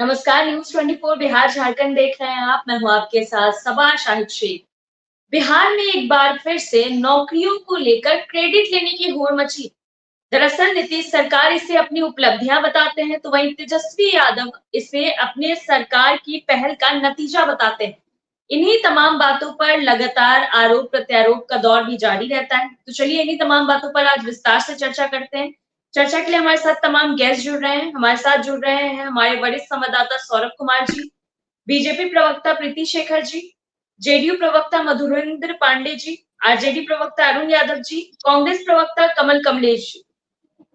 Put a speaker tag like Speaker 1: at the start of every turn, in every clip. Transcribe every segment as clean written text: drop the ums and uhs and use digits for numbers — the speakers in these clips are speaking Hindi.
Speaker 1: नमस्कार। न्यूज 24 बिहार झारखंड देख रहे हैं आप। मैं हूं आपके साथ सबा शाहिद शेख। बिहार में एक बार फिर से नौकरियों को लेकर क्रेडिट लेने की होड़ मची। दरअसल नीतीश सरकार इसे अपनी उपलब्धियां बताते हैं, तो वहीं तेजस्वी यादव इसे अपने सरकार की पहल का नतीजा बताते हैं। इन्हीं तमाम बातों पर लगातार आरोप प्रत्यारोप का दौर भी जारी रहता है। तो चलिए इन्हीं तमाम बातों पर आज विस्तार से चर्चा करते हैं। चर्चा के लिए हमारे साथ तमाम गेस्ट जुड़ रहे हैं। हमारे साथ जुड़ रहे हैं हमारे वरिष्ठ संवाददाता सौरभ कुमार जी, बीजेपी प्रवक्ता प्रीति शेखर जी, जेडीयू प्रवक्ता मधुरेंद्र पांडे जी, आरजेडी प्रवक्ता अरुण यादव जी, कांग्रेस प्रवक्ता कमल कमलेश जी।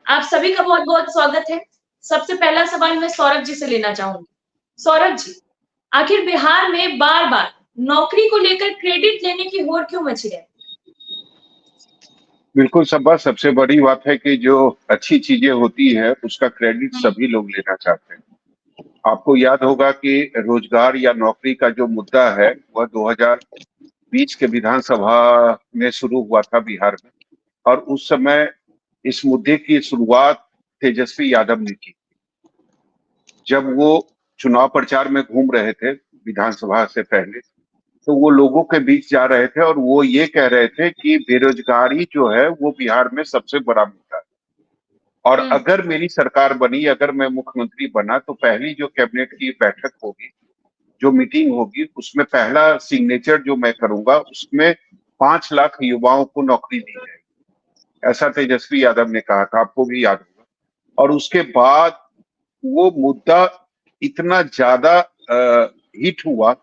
Speaker 1: आप सभी का बहुत बहुत स्वागत है। सबसे पहला सवाल मैं सौरभ जी से लेना चाहूंगी। सौरभ जी, आखिर बिहार में बार बार नौकरी को लेकर क्रेडिट लेने की होड़ क्यों मची है?
Speaker 2: बिल्कुल सबा, सबसे बड़ी बात है कि जो अच्छी चीजें होती है उसका क्रेडिट
Speaker 1: हम्म।
Speaker 2: सभी लोग लेना चाहते हैं। आपको याद होगा कि रोजगार या नौकरी का जो मुद्दा है वह 2020 के विधानसभा में शुरू हुआ था बिहार में। और उस समय इस मुद्दे की शुरुआत तेजस्वी यादव ने की। जब वो चुनाव प्रचार में घूम रहे थे विधानसभा से पहले, तो वो लोगों के बीच जा रहे थे और वो ये कह रहे थे कि बेरोजगारी जो है वो बिहार में सबसे बड़ा मुद्दा है। और
Speaker 1: हम्म।
Speaker 2: अगर मेरी सरकार बनी, अगर मैं मुख्यमंत्री बना, तो पहली जो कैबिनेट की बैठक होगी, जो मीटिंग होगी, उसमें पहला सिग्नेचर जो मैं करूंगा उसमें 5 लाख युवाओं को नौकरी दी जाएगी। ऐसा तेजस्वी यादव ने कहा था, आपको भी याद होगा। और उसके बाद वो मुद्दा इतना ज्यादा हिट हुआ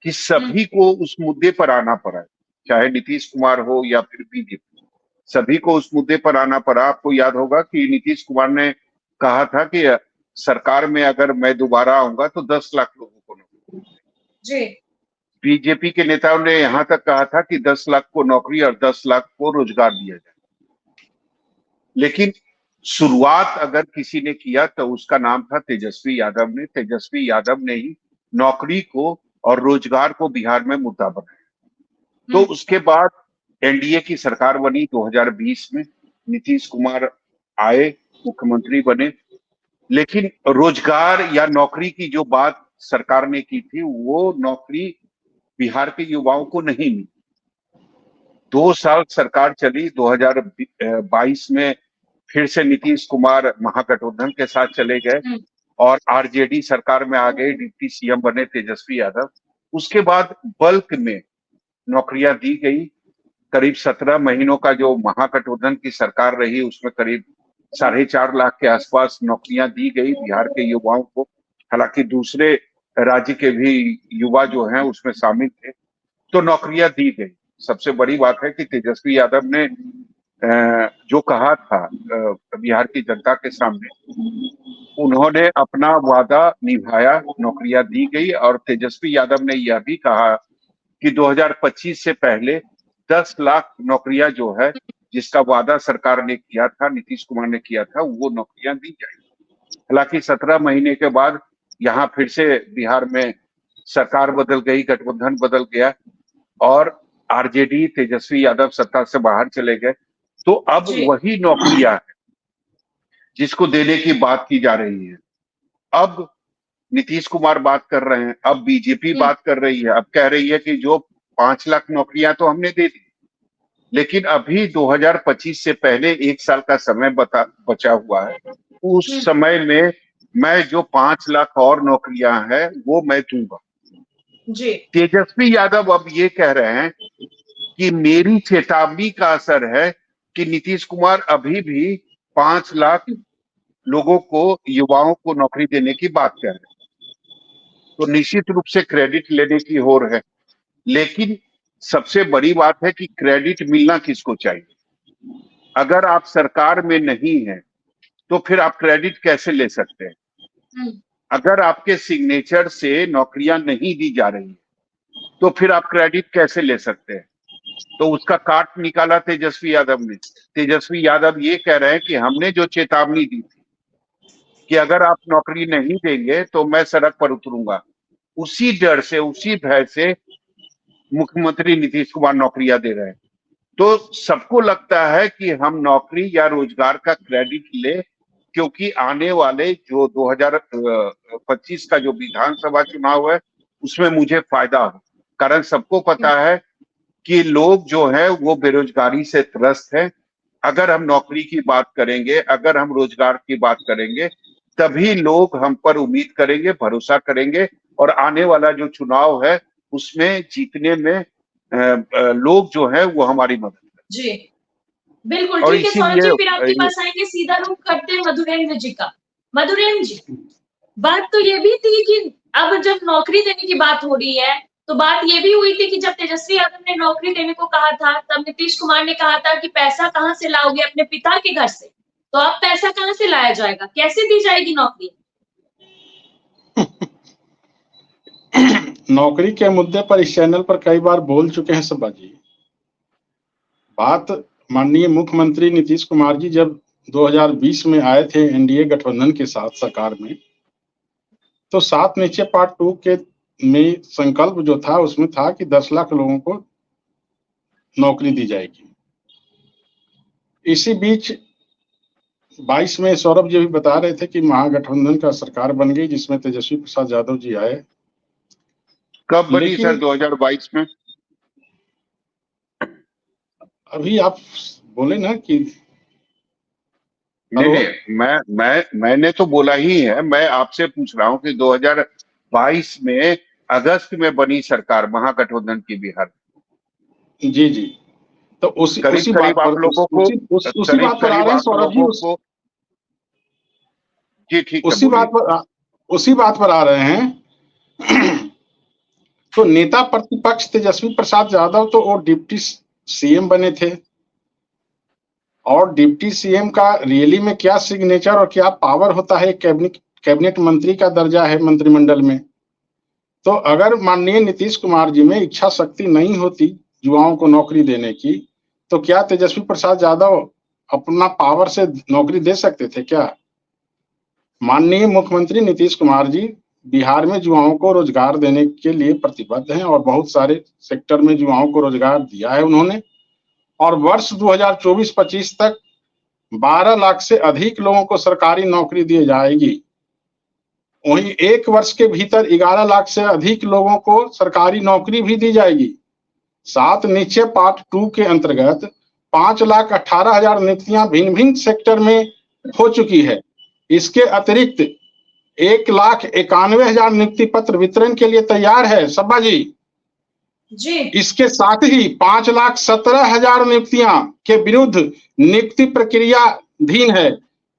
Speaker 2: कि सभी को उस मुद्दे पर आना पड़ा, चाहे नीतीश कुमार हो या फिर बीजेपी, सभी को उस मुद्दे पर आना पड़ा। आपको याद होगा कि नीतीश कुमार ने कहा था कि सरकार में अगर मैं दोबारा आऊंगा तो 10 लाख लोगों को नौकरी।
Speaker 1: जी।
Speaker 2: बीजेपी के नेताओं ने यहां तक कहा था कि 10 लाख को नौकरी और 10 लाख को रोजगार दिया जाए। लेकिन शुरुआत अगर किसी ने किया तो उसका नाम था तेजस्वी यादव ने। तेजस्वी यादव ने ही नौकरी को और रोजगार को बिहार में मुद्दा बनाया। तो उसके बाद एनडीए की सरकार बनी 2020 में। नीतीश कुमार आए, मुख्यमंत्री बने। लेकिन रोजगार या नौकरी की जो बात सरकार ने की थी, वो नौकरी बिहार के युवाओं को नहीं मिली। 2 साल सरकार चली। 2022 में फिर से नीतीश कुमार महागठबंधन के साथ चले गए और आरजेडी सरकार में आ गए, डिप्टी सीएम बने तेजस्वी यादव। उसके बाद बल्क में नौकरियां दी गई। करीब 17 महीनों का जो महागठबंधन की सरकार रही, उसमें करीब 4.5 लाख के आसपास नौकरियां दी गई बिहार के युवाओं को। हालांकि दूसरे राज्य के भी युवा जो हैं उसमें शामिल थे। तो नौकरियां दी गई। सबसे बड़ी बात है कि तेजस्वी यादव ने जो कहा था बिहार की जनता के सामने, उन्होंने अपना वादा निभाया, नौकरियां दी गई। और तेजस्वी यादव ने यह भी कहा कि 2025 से पहले 10 लाख नौकरियां जो है, जिसका वादा सरकार ने किया था, नीतीश कुमार ने किया था, वो नौकरियां दी जाएंगी। हालांकि 17 महीने के बाद यहाँ फिर से बिहार में सरकार बदल गई, गठबंधन बदल गया और आरजेडी तेजस्वी यादव सत्ता से बाहर चले गए। तो अब वही नौकरियां है जिसको देने की बात की जा रही है। अब नीतीश कुमार बात कर रहे हैं, अब बीजेपी बात कर रही है, अब कह रही है कि जो 5 लाख नौकरियां तो हमने दे दी, लेकिन अभी 2025 से पहले 1 साल का समय बचा हुआ है। उस समय में मैं जो 5 लाख और नौकरियां हैं वो मैं दूंगा।
Speaker 1: जी।
Speaker 2: तेजस्वी यादव अब ये कह रहे हैं कि मेरी चेतावनी का असर है कि नीतीश कुमार अभी भी 5 लाख लोगों को, युवाओं को नौकरी देने की बात कर रहे हैं। तो निश्चित रूप से क्रेडिट लेने की होड़ है। लेकिन सबसे बड़ी बात है कि क्रेडिट मिलना किसको चाहिए। अगर आप सरकार में नहीं है तो फिर आप क्रेडिट कैसे ले सकते हैं? अगर आपके सिग्नेचर से नौकरियां नहीं दी जा रही तो फिर आप क्रेडिट कैसे ले सकते हैं? तो उसका काट निकाला तेजस्वी यादव ने। तेजस्वी यादव ये कह रहे हैं कि हमने जो चेतावनी दी थी कि अगर आप नौकरी नहीं देंगे तो मैं सड़क पर उतरूंगा, उसी डर से, उसी भय से मुख्यमंत्री नीतीश कुमार नौकरियां दे रहे हैं। तो सबको लगता है कि हम नौकरी या रोजगार का क्रेडिट ले क्योंकि आने वाले जो 2025 का जो विधानसभा चुनाव है उसमें मुझे फायदा हो। कारण सबको पता है कि लोग जो है वो बेरोजगारी से त्रस्त है। अगर हम नौकरी की बात करेंगे, अगर हम रोजगार की बात करेंगे, तभी लोग हम पर उम्मीद करेंगे, भरोसा करेंगे और आने वाला जो चुनाव है उसमें जीतने में लोग जो है वो हमारी मदद करें।
Speaker 1: जी बिल्कुल
Speaker 2: और
Speaker 1: ठीक है सौरभ जी, फिर आपके
Speaker 2: इसीलिए
Speaker 1: पास आएंगे, सीधा रुख करते हैं मधुरेंद्र जी का। मधुरेंद्र जी, बात तो ये भी थी कि अब जब नौकरी देने की बात हो रही है तो बात ये भी हुई थी कि जब तेजस्वी यादव ने नौकरी देने को कहा था तब नीतीश कुमार ने कहा था कि पैसा कहां से लाओगे, अपने पिता के घर से। तो अब पैसा कहां से लाया जाएगा, कैसे दी जाएगी नौकरी?
Speaker 3: नौकरी के मुद्दे पर इस चैनल पर कई बार बोल चुके हैं सब्बा जी। बात माननीय मुख्यमंत्री नीतीश कुमार जी जब 2020 में आए थे एनडीए गठबंधन के साथ सरकार में, तो 7 नीचे पार्ट 2 के में संकल्प जो था उसमें था कि 10 लाख लोगों को नौकरी दी जाएगी। इसी बीच 22 में सौरभ जी भी बता रहे थे कि महागठबंधन का सरकार बन गई जिसमें तेजस्वी प्रसाद यादव जी आए।
Speaker 2: कब बनी
Speaker 3: लेकिन
Speaker 2: सर 2022 में?
Speaker 3: अभी आप बोले ना कि
Speaker 2: नहीं नहीं, मैंने तो बोला ही है। मैं आपसे पूछ रहा हूं कि 2022 में अगस्त में बनी सरकार महागठबंधन की बिहार।
Speaker 3: जी जी, तो उसी
Speaker 2: करीब
Speaker 3: उसी बात
Speaker 2: करीब
Speaker 3: पर
Speaker 2: आप लोगों को
Speaker 3: उसी बात पर आ रहे हैं सौरभ जी।
Speaker 2: जी ठीक है, बोलिए।
Speaker 3: उसी बात पर आ रहे हैं। तो नेता प्रतिपक्ष तेजस्वी प्रसाद यादव तो वो डिप्टी सीएम बने थे, और डिप्टी सीएम का रियली में क्या सिग्नेचर और क्या पावर होता है, कैबिनेट मंत्री का दर्जा है मंत्रिमंडल में। तो अगर माननीय नीतीश कुमार जी में इच्छा शक्ति नहीं होती युवाओं को नौकरी देने की, तो क्या तेजस्वी प्रसाद यादव अपना पावर से नौकरी दे सकते थे क्या? माननीय मुख्यमंत्री नीतीश कुमार जी बिहार में युवाओं को रोजगार देने के लिए प्रतिबद्ध हैं और बहुत सारे सेक्टर में युवाओं को रोजगार दिया है उन्होंने। और वर्ष 2024-25 तक 12 लाख से अधिक लोगों को सरकारी नौकरी दी जाएगी। वहीं एक वर्ष के भीतर 11 लाख से अधिक लोगों को सरकारी नौकरी भी दी जाएगी। 7 नीचे पार्ट 2 के अंतर्गत 5,18,000 नियुक्तियां भिन्न भिन्न सेक्टर में हो चुकी है। इसके अतिरिक्त 1,91,000 नियुक्ति पत्र वितरण के लिए तैयार है सब्बा जी। इसके साथ ही 5,17,000 नियुक्तियां के विरुद्ध नियुक्ति प्रक्रियाधीन है।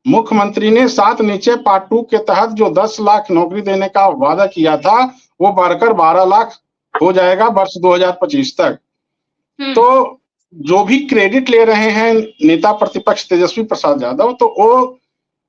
Speaker 3: मुख्यमंत्री ने 7 नीचे पार्ट 2 के तहत जो 10 लाख नौकरी देने का वादा किया था वो बढ़कर 12 लाख हो जाएगा वर्ष 2025 तक। तो जो भी क्रेडिट ले रहे हैं नेता प्रतिपक्ष तेजस्वी प्रसाद यादव, तो वो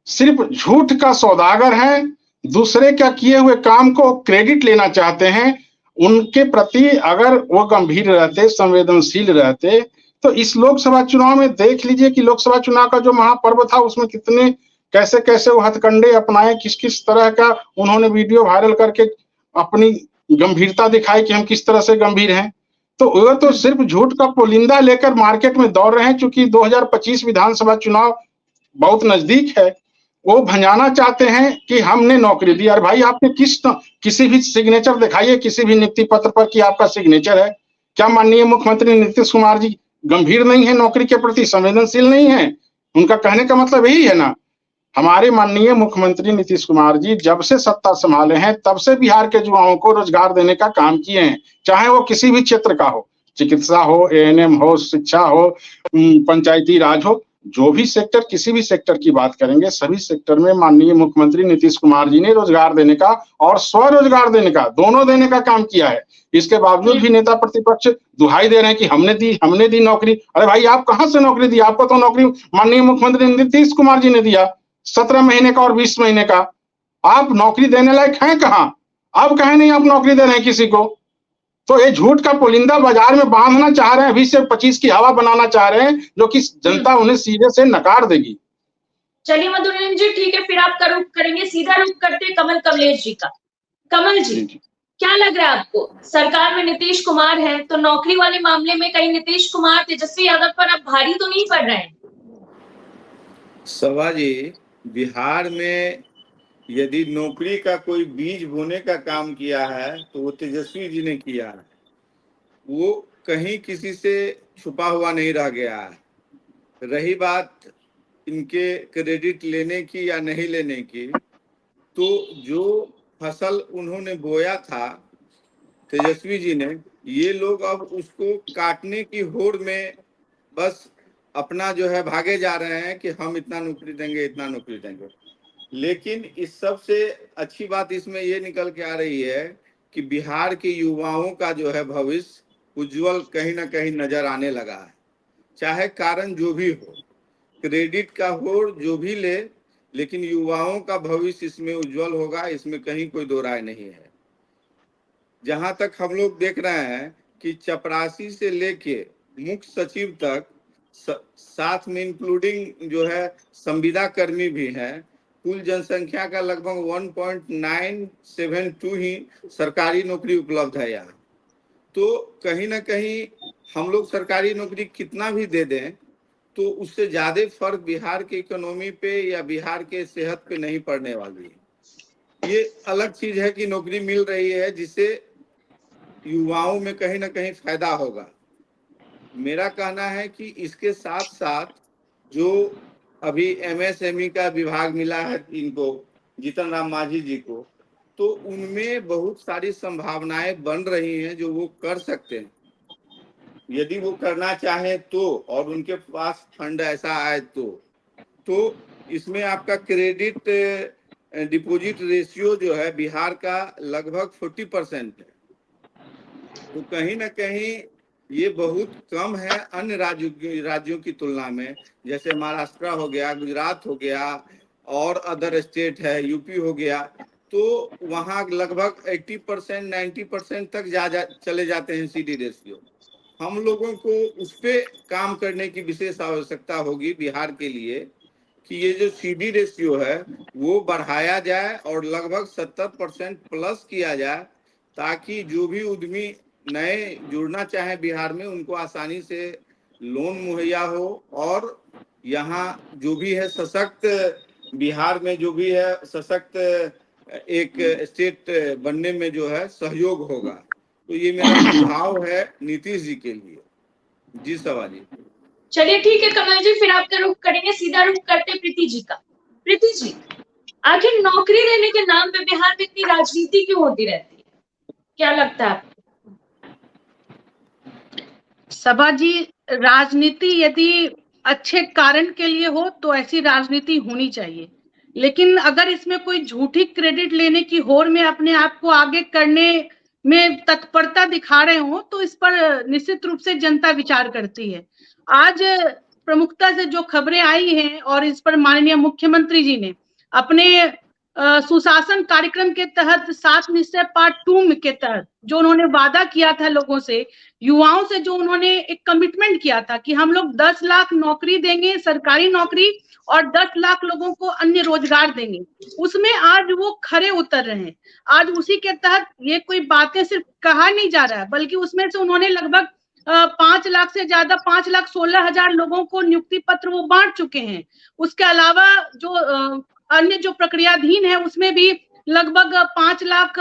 Speaker 3: सिर्फ झूठ का सौदागर हैं। दूसरे क्या किए हुए काम को क्रेडिट लेना चाहते हैं। उनके प्रति अगर वो गंभीर रहते, संवेदनशील रहते, तो इस लोकसभा चुनाव में देख लीजिए कि लोकसभा चुनाव का जो महापर्व था उसमें कितने कैसे कैसे वो हथकंडे अपनाए, किस किस तरह का उन्होंने वीडियो वायरल करके अपनी गंभीरता दिखाई कि हम किस तरह से गंभीर हैं। तो वो तो सिर्फ झूठ का पुलिंदा लेकर मार्केट में दौड़ रहे हैं। चूंकि 2025 विधानसभा चुनाव बहुत नजदीक है, वो भंजाना चाहते हैं कि हमने नौकरी दी। अरे भाई, आपने किसी भी सिग्नेचर दिखाइए किसी भी नियुक्ति पत्र पर कि आपका सिग्नेचर है। क्या माननीय मुख्यमंत्री नीतीश कुमार जी गंभीर नहीं है, नौकरी के प्रति संवेदनशील नहीं है? उनका कहने का मतलब यही है ना। हमारे माननीय मुख्यमंत्री नीतीश कुमार जी जब से सत्ता संभाले हैं तब से बिहार के युवाओं को रोजगार देने का काम किए हैं, चाहे वो किसी भी क्षेत्र का हो, चिकित्सा हो, एएनएम हो, शिक्षा हो, पंचायती राज हो, जो भी सेक्टर, किसी भी सेक्टर की बात करेंगे, सभी सेक्टर में माननीय मुख्यमंत्री नीतीश कुमार जी ने रोजगार देने का और स्वरोजगार देने का, दोनों देने का काम किया है। इसके बावजूद भी नेता प्रतिपक्ष दुहाई दे रहे हैं कि हमने दी नौकरी। अरे भाई, आप कहां से नौकरी दी? आपको तो नौकरी माननीय मुख्यमंत्री नीतीश कुमार जी ने दिया, 17 महीने का और 20 महीने का। आप नौकरी देने लायक हैं कहां? अब कहे नहीं आप नौकरी दे रहे हैं किसी को। तो ये झूठ का पुलिंदा बाजार में बांधना चाह रहे हैं, अभी से 25 की हवा बनाना चाह रहे हैं, जो कि जनता उन्हें सीधे से नकार देगी।
Speaker 1: चलिए मधुरेंद्र जी, ठीक है, फिर आपका रुख करेंगे, सीधा रुख करते कमल कमलेश जी का। कमल जी, क्या लग रहा है आपको? सरकार में नीतीश कुमार है तो नौकरी वाले मामले में कहीं नीतीश कुमार तेजस्वी यादव पर अब भारी तो नहीं पड़ रहे हैं?
Speaker 4: सभा जी, बिहार में यदि नौकरी का कोई बीज बोने का काम किया है तो वो तेजस्वी जी ने किया है। वो कहीं किसी से छुपा हुआ नहीं रह गया है। रही बात इनके क्रेडिट लेने की या नहीं लेने की, तो जो फसल उन्होंने बोया था तेजस्वी जी ने, ये लोग अब उसको काटने की होड़ में बस अपना जो है भागे जा रहे हैं कि हम इतना नौकरी देंगे, इतना नौकरी देंगे। लेकिन इस सबसे अच्छी बात इसमें ये निकल के आ रही है कि बिहार के युवाओं का जो है भविष्य उज्जवल कहीं ना कहीं नजर आने लगा है। चाहे कारण जो भी हो, क्रेडिट का हो जो भी ले, लेकिन युवाओं का भविष्य इसमें उज्जवल होगा, इसमें कहीं कोई दो राय नहीं है। जहां तक हम लोग देख रहे हैं कि चपरासी से लेके मुख्य सचिव तक साथ में इंक्लूडिंग जो है संविदा कर्मी भी हैं, कुल जनसंख्या का लगभग 1.972 ही सरकारी नौकरी उपलब्ध है यहाँ। तो कहीं ना कहीं हम लोग सरकारी नौकरी कितना भी दे दें तो उससे ज्यादा फर्क बिहार के इकोनॉमी पे या बिहार के सेहत पे नहीं पड़ने वाली है। ये अलग चीज है कि नौकरी मिल रही है जिससे युवाओं में कहीं ना कहीं फायदा होगा। मेरा कहना है कि इसके साथ साथ जो अभी एमएसएमई का विभाग मिला है इनको, जीतन राम मांझी जी को, तो उनमें बहुत सारी संभावनाएं बन रही हैं जो वो कर सकते हैं यदि वो करना चाहे तो, और उनके पास फंड ऐसा आए तो इसमें आपका क्रेडिट डिपॉजिट रेशियो जो है बिहार का लगभग 40% है। तो कहीं ना कहीं ये बहुत कम है अन्य राज्यों की तुलना में। जैसे महाराष्ट्र हो गया, गुजरात हो गया और अदर स्टेट है, यूपी हो गया, तो वहाँ लगभग 80% 90% तक चले जाते हैं सीडी रेशियो। हम लोगों को उस पे काम करने की विशेष आवश्यकता होगी बिहार के लिए कि ये जो सीडी रेशियो है वो बढ़ाया जाए और लगभग 70% प्लस किया जाए, ताकि जो भी उद्यमी नए जुड़ना चाहे बिहार में उनको आसानी से लोन मुहैया हो और यहाँ जो भी है सशक्त, बिहार में जो भी है सशक्त एक स्टेट बनने में जो है सहयोग होगा। तो ये मेरा सुझाव है नीतीश जी के लिए। जी सवाल जी।
Speaker 1: चलिए ठीक है कमल जी, फिर आपका रुख करेंगे, सीधा रुख करते प्रीति जी का। प्रीति जी, आखिर नौकरी देने के नाम पे बिहार में इतनी राजनीति क्यों होती रहती है, क्या लगता है आपको?
Speaker 5: सभा जी, राजनीति यदि अच्छे कारण के लिए हो तो ऐसी राजनीति होनी चाहिए, लेकिन अगर इसमें कोई झूठी क्रेडिट लेने की होड़ में अपने आप को आगे करने में तत्परता दिखा रहे हो तो इस पर निश्चित रूप से जनता विचार करती है। आज प्रमुखता से जो खबरें आई हैं और इस पर माननीय मुख्यमंत्री जी ने अपने सुशासन कार्यक्रम के तहत 7 निश्चय पार्ट 2 के तहत जो उन्होंने वादा किया था लोगों से, युवाओं से, जो उन्होंने एक कमिटमेंट किया था कि हम लोग 10 लाख नौकरी देंगे, सरकारी नौकरी, और 10 लाख लोगों को अन्य रोजगार देंगे, उसमें आज वो खरे उतर रहे हैं। आज उसी के तहत ये कोई बातें सिर्फ कहा नहीं जा रहा है, बल्कि उसमें से उन्होंने लगभग 5 लाख से ज्यादा 5,16,000 लोगों को नियुक्ति पत्र वो बांट चुके हैं। उसके अलावा जो अन्य जो प्रक्रियाधीन है उसमें भी लगभग 5 लाख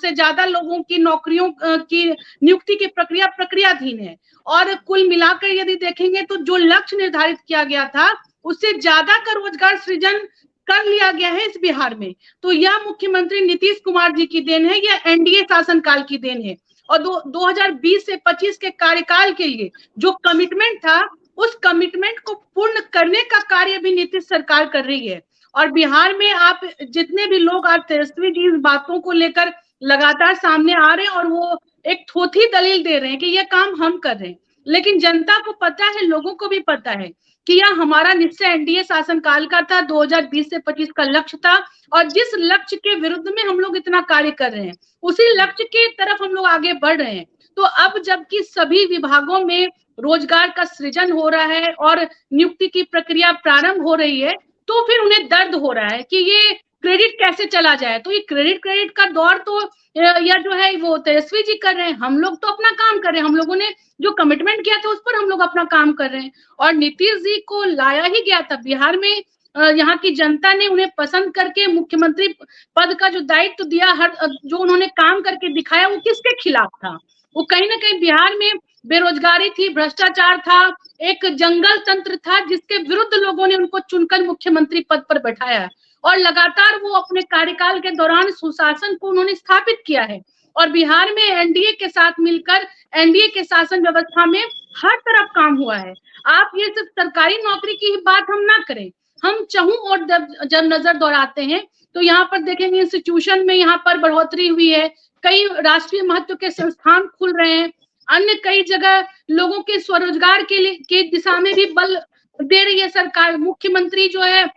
Speaker 5: से ज्यादा लोगों की नौकरियों की नियुक्ति की प्रक्रियाधीन है। और कुल मिलाकर यदि देखेंगे तो जो लक्ष्य निर्धारित किया गया था उससे ज्यादा का रोजगार सृजन कर लिया गया है इस बिहार में। तो यह मुख्यमंत्री नीतीश कुमार जी की देन है, यह एनडीए शासनकाल की देन है। और 2020 से 25 के कार्यकाल के लिए जो कमिटमेंट था उस कमिटमेंट को पूर्ण करने का कार्य भी नीतीश सरकार कर रही है। और बिहार में आप जितने भी लोग आज तेजस्वी जी इन बातों को लेकर लगातार सामने आ रहे हैं और वो एक थोथी दलील दे रहे हैं कि ये काम हम कर रहे हैं, लेकिन जनता को पता है, लोगों को भी पता है कि यह हमारा निश्चय एनडीए शासनकाल का था, 2020 से 25 का लक्ष्य था, और जिस लक्ष्य के विरुद्ध में हम लोग इतना कार्य कर रहे हैं उसी लक्ष्य की तरफ हम लोग आगे बढ़ रहे हैं। तो अब जबकि सभी विभागों में रोजगार का सृजन हो रहा है और नियुक्ति की प्रक्रिया प्रारंभ हो रही है, तो फिर उन्हें दर्द हो रहा है कि ये क्रेडिट कैसे चला जाए। तो ये क्रेडिट का दौर तो या जो है वो तेजस्वी जी कर रहे हैं, हम लोग तो अपना काम कर रहे हैं, हम लोगों ने जो कमिटमेंट किया था उस पर हम लोग अपना काम कर रहे हैं। और नीतीश जी को लाया ही गया था बिहार में, यहाँ की जनता ने उन्हें पसंद करके मुख्यमंत्री पद का जो दायित्व दिया, जो उन्होंने काम करके दिखाया, वो किसके खिलाफ था? वो कहीं ना कहीं बिहार में बेरोजगारी थी, भ्रष्टाचार था, एक जंगल तंत्र था, जिसके विरुद्ध लोगों ने उनको चुनकर मुख्यमंत्री पद पर बैठाया और लगातार वो अपने कार्यकाल के दौरान सुशासन को उन्होंने स्थापित किया है। और बिहार में एनडीए के साथ मिलकर एनडीए के शासन व्यवस्था में हर तरफ काम हुआ है। आप ये सिर्फ सरकारी नौकरी की ही बात हम ना करें, हम चहु और जब नजर दौड़ाते हैं तो यहाँ पर देखेंगे इंस्टीट्यूशन में यहाँ पर बढ़ोतरी हुई है, कई राष्ट्रीय महत्व के संस्थान खुल रहे हैं, अन्य कई जगह लोगों के स्वरोजगार के दिशा में भी बल दे रही है सरकार। मुख्यमंत्री जो है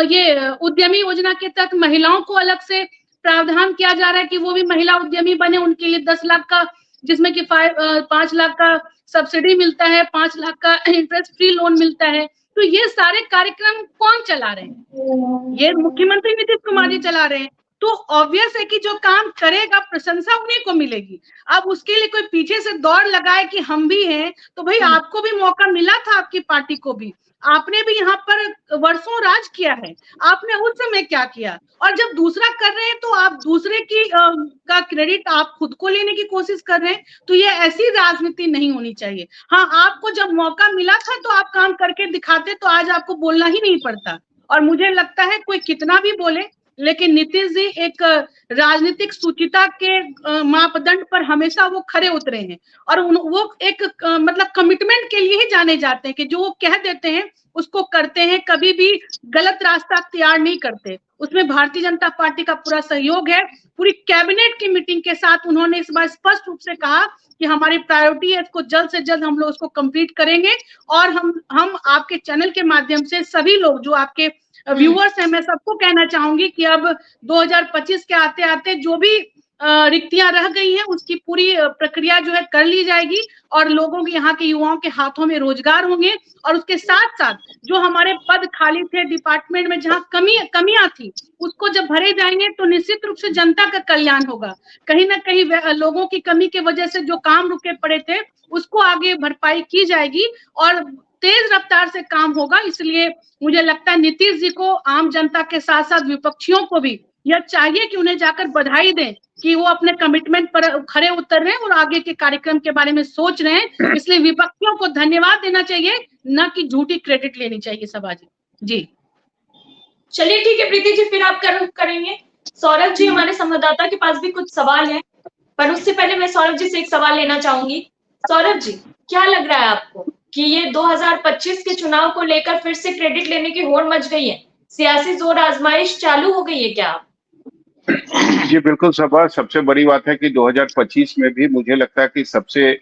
Speaker 5: ये उद्यमी योजना के तहत महिलाओं को अलग से प्रावधान किया जा रहा है कि वो भी महिला उद्यमी बने, उनके लिए 10 लाख का, जिसमें कि 5 लाख का सब्सिडी मिलता है, 5 लाख का इंटरेस्ट फ्री लोन मिलता है। तो ये सारे कार्यक्रम कौन चला रहे हैं? ये मुख्यमंत्री नीतीश कुमार जी चला रहे हैं। तो ऑब्वियस है कि जो काम करेगा प्रशंसा उन्हीं को मिलेगी। अब उसके लिए कोई पीछे से दौड़ लगाए कि हम भी हैं, तो भाई आपको भी मौका मिला था, आपकी पार्टी को भी, आपने भी यहाँ पर वर्षों राज किया है, आपने उस समय क्या किया? और जब दूसरा कर रहे हैं तो आप दूसरे की का क्रेडिट आप खुद को लेने की कोशिश कर रहे हैं, तो ये ऐसी राजनीति नहीं होनी चाहिए। हाँ, आपको जब मौका मिला था तो आप काम करके दिखाते, तो आज आपको बोलना ही नहीं पड़ता। और मुझे लगता है कोई कितना भी बोले, लेकिन नीतीश जी एक राजनीतिक सुचिता के मापदंड पर हमेशा वो खरे उतरे हैं और वो एक मतलब कमिटमेंट के लिए ही जाने जाते हैं कि जो वो कह देते हैं उसको करते हैं, कभी भी गलत रास्ता अख्तियार नहीं करते। उसमें भारतीय जनता पार्टी का पूरा सहयोग है। पूरी कैबिनेट की मीटिंग के साथ उन्होंने इस बार स्पष्ट रूप से कहा कि हमारी प्रायोरिटी है, इसको जल्द से जल्द हम लोग उसको कंप्लीट करेंगे। और हम आपके चैनल के माध्यम से सभी लोग जो आपके व्यूअर्स हैं, मैं सबको कहना चाहूंगी कि अब 2025 के आते आते जो भी रिक्तियां रह गई हैं उसकी पूरी प्रक्रिया जो है कर ली जाएगी और लोगों के, यहाँ के युवाओं के हाथों में रोजगार होंगे। और उसके साथ साथ जो हमारे पद खाली थे डिपार्टमेंट में, जहाँ कमियां थी, उसको जब भरे जाएंगे तो निश्चित रूप से जनता का कल्याण होगा। कहीं ना कहीं लोगों की कमी की वजह से जो काम रुके पड़े थे उसको आगे भरपाई की जाएगी और तेज रफ्तार से काम होगा। इसलिए मुझे लगता है नीतीश जी को, आम जनता के साथ साथ विपक्षियों को भी यह चाहिए कि उन्हें जाकर बधाई दें कि वो अपने कमिटमेंट पर खरे उतर रहे हैं और आगे के कार्यक्रम के बारे में सोच रहे हैं। इसलिए विपक्षियों को धन्यवाद देना चाहिए, न कि झूठी क्रेडिट लेनी चाहिए। सभा जी
Speaker 1: चलिए ठीक है प्रीति जी, फिर आप करेंगे। सौरभ जी, हमारे संवाददाता के पास भी कुछ सवाल है, पर उससे पहले मैं सौरभ जी से एक सवाल लेना चाहूंगी। सौरभ जी, क्या लग रहा है आपको कि ये 2025 के चुनाव को लेकर फिर से क्रेडिट लेने की होड़ मच गई है, सियासी जोर आजमाइश चालू हो गई है क्या?
Speaker 2: जी बिल्कुल सभा, सबसे बड़ी बात है कि 2025 में भी मुझे लगता है कि सबसे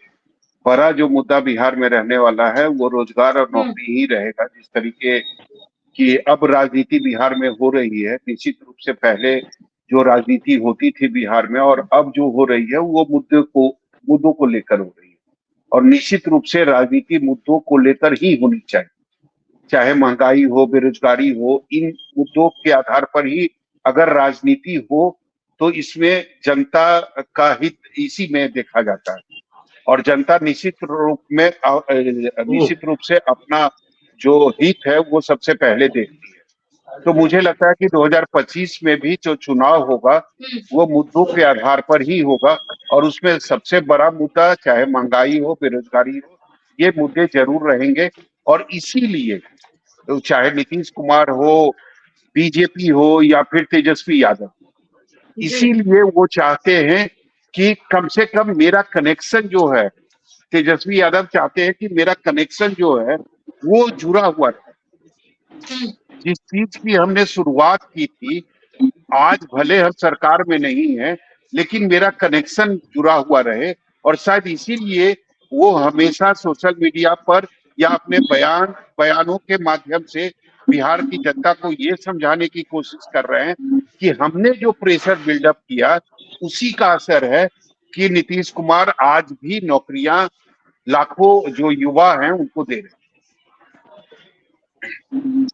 Speaker 2: बड़ा जो मुद्दा बिहार में रहने वाला है वो रोजगार और नौकरी ही रहेगा। जिस तरीके की अब राजनीति बिहार में हो रही है, निश्चित रूप से पहले जो राजनीति होती थी बिहार में और अब जो हो रही है वो मुद्दों को लेकर हो रही है। और निश्चित रूप से राजनीति मुद्दों को लेकर ही होनी चाहिए, चाहे महंगाई हो, बेरोजगारी हो, इन मुद्दों के आधार पर ही अगर राजनीति हो तो इसमें जनता का हित इसी में देखा जाता है। और जनता निश्चित रूप से अपना जो हित है वो सबसे पहले देखती है। तो मुझे लगता है कि 2025 में भी जो चुनाव होगा वो मुद्दों के आधार पर ही होगा और उसमें सबसे बड़ा मुद्दा चाहे महंगाई हो, बेरोजगारी हो, ये मुद्दे जरूर रहेंगे। और इसीलिए तो चाहे नीतीश कुमार हो, बीजेपी हो या फिर तेजस्वी यादव, इसीलिए वो चाहते हैं कि कम से कम मेरा कनेक्शन जो है, तेजस्वी यादव चाहते हैं कि मेरा कनेक्शन जो है वो जुड़ा हुआ है। जिस चीज की हमने शुरुआत की थी, आज भले हम सरकार में नहीं है लेकिन मेरा कनेक्शन जुड़ा हुआ रहे। और शायद इसीलिए वो हमेशा सोशल मीडिया पर या अपने बयानों के माध्यम से बिहार की जनता को ये समझाने की कोशिश कर रहे हैं कि हमने जो प्रेशर बिल्डअप किया उसी का असर है कि नीतीश कुमार आज भी नौकरियां लाखों जो युवा हैं उनको दे रहे हैं।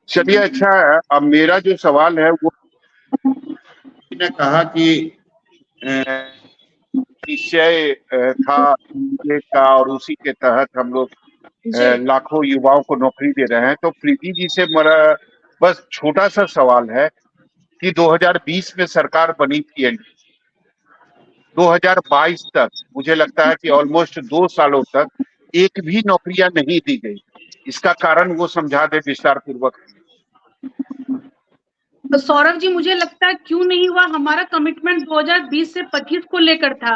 Speaker 2: चलिए अच्छा है, अब मेरा जो सवाल है वो ने कहा कि निश्चय था का और उसी के तहत हम लोग लाखों युवाओं को नौकरी दे रहे हैं। तो प्रीति जी से बस छोटा सा सवाल है कि 2020 में सरकार बनी थी एनडीए, 2022 तक मुझे लगता है कि ऑलमोस्ट 2 सालों तक एक भी नौकरियां नहीं दी गई। इसका कारण वो समझा दे विस्तार पूर्वक।
Speaker 5: तो सौरभ जी, मुझे लगता है क्यों नहीं हुआ, हमारा कमिटमेंट 2020 से 25 को लेकर था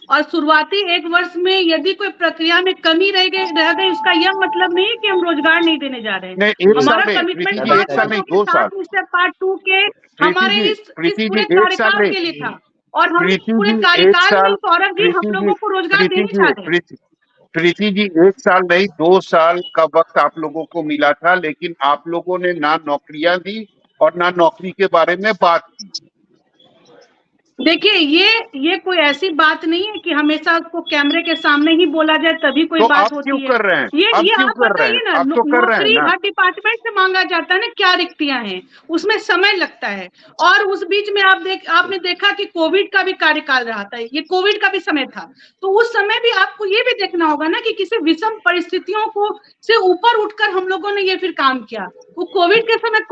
Speaker 5: और शुरुआती एक वर्ष में यदि कोई प्रक्रिया में कमी रह गई उसका यह मतलब नहीं है कि हम रोजगार नहीं देने जा रहे हैं।
Speaker 2: नहीं,
Speaker 5: हमारा कमिटमेंट
Speaker 2: 1 साल नहीं 2 साल
Speaker 5: पार्ट 2 के हमारे इस पूरे कार्यकाल के लिए था और हम इस पूरे कार्यकाल में सौरभ जी हम लोगों को रोजगार देने जा रहे हैं।
Speaker 2: प्रीति जी 1 साल नहीं 2 साल का वक्त आप लोगों को मिला था, लेकिन आप लोगों ने ना नौकरियां दी और ना नौकरी के बारे में बात की।
Speaker 5: देखिए, ये कोई ऐसी बात नहीं है कि हमेशा उसको कैमरे के सामने ही बोला जाए तभी कोई
Speaker 2: तो
Speaker 5: बात
Speaker 2: आप
Speaker 5: होती
Speaker 2: क्यों
Speaker 5: है।
Speaker 2: कर रहे हैं?
Speaker 5: ये
Speaker 2: क्यों
Speaker 5: आप
Speaker 2: कर रहे हैं?
Speaker 5: बताइए ना,
Speaker 2: आप तो कर रहे हैं
Speaker 5: नौकरी
Speaker 2: ना।
Speaker 5: हर डिपार्टमेंट से मांगा जाता है ना, क्या रिक्तियां हैं, उसमें समय लगता है। और उस बीच में आपने देखा कि कोविड का भी कार्यकाल रहा था, ये कोविड का भी समय था, तो उस समय भी आपको ये भी देखना होगा ना कि किसी विषम परिस्थितियों को से ऊपर उठकर हम लोगों ने ये फिर काम किया। वो कोविड के समय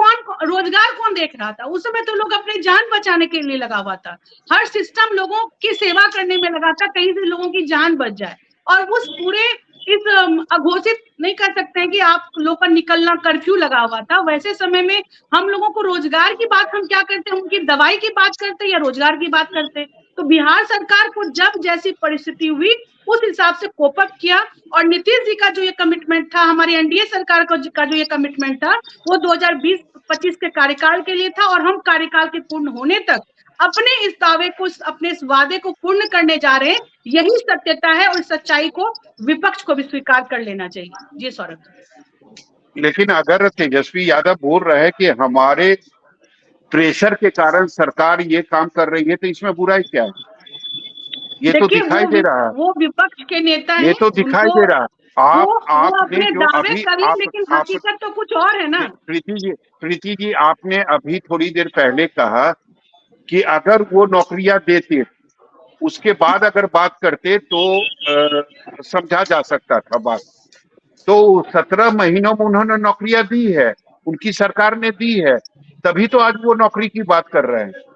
Speaker 5: रोजगार कौन देख रहा था? उस समय तो लोग अपनी जान बचाने के लिए लगा हुआ था, हर सिस्टम लोगों की सेवा करने में लगा था, कहीं से लोगों की जान बच जाए। और उस पूरे इस अघोषित नहीं कर सकते हैं कि आप लोगों का निकलना कर्फ्यू लगा हुआ था, वैसे समय में हम लोगों को रोजगार की बात हम क्या करते हैं, उनकी दवाई की बात करते या रोजगार की बात करते? तो बिहार सरकार को जब जैसी परिस्थिति हुई उस हिसाब से कोप अप किया। और नीतीश जी का जो ये कमिटमेंट था, हमारी एनडीए सरकार का जो ये कमिटमेंट था, वो 2020-25 के कार्यकाल के लिए था और हम कार्यकाल के पूर्ण होने तक अपने इस दावे को, अपने इस वादे को पूर्ण करने जा रहे हैं। यही सत्यता है और इस सच्चाई को विपक्ष को भी स्वीकार कर लेना चाहिए। जी सौरभ।
Speaker 2: लेकिन अगर तेजस्वी यादव बोल रहे हैं कि हमारे प्रेशर के कारण सरकार ये काम कर रही है, तो इसमें बुराई क्या है? ये तो दिखाई दे रहा है,
Speaker 5: वो विपक्ष के नेता हैं,
Speaker 2: ये तो दिखाई दे रहा है। आपने जो अभी
Speaker 5: लेकिन हकीकत तो कुछ और है ना।
Speaker 2: प्रीति जी आपने अभी थोड़ी देर पहले कहा कि अगर वो नौकरियां देते उसके बाद अगर बात करते तो समझा जा सकता था बात। तो 17 महीनों में उन्होंने नौकरियां दी है, उनकी सरकार ने दी है, तभी तो आज वो नौकरी की बात कर रहे हैं।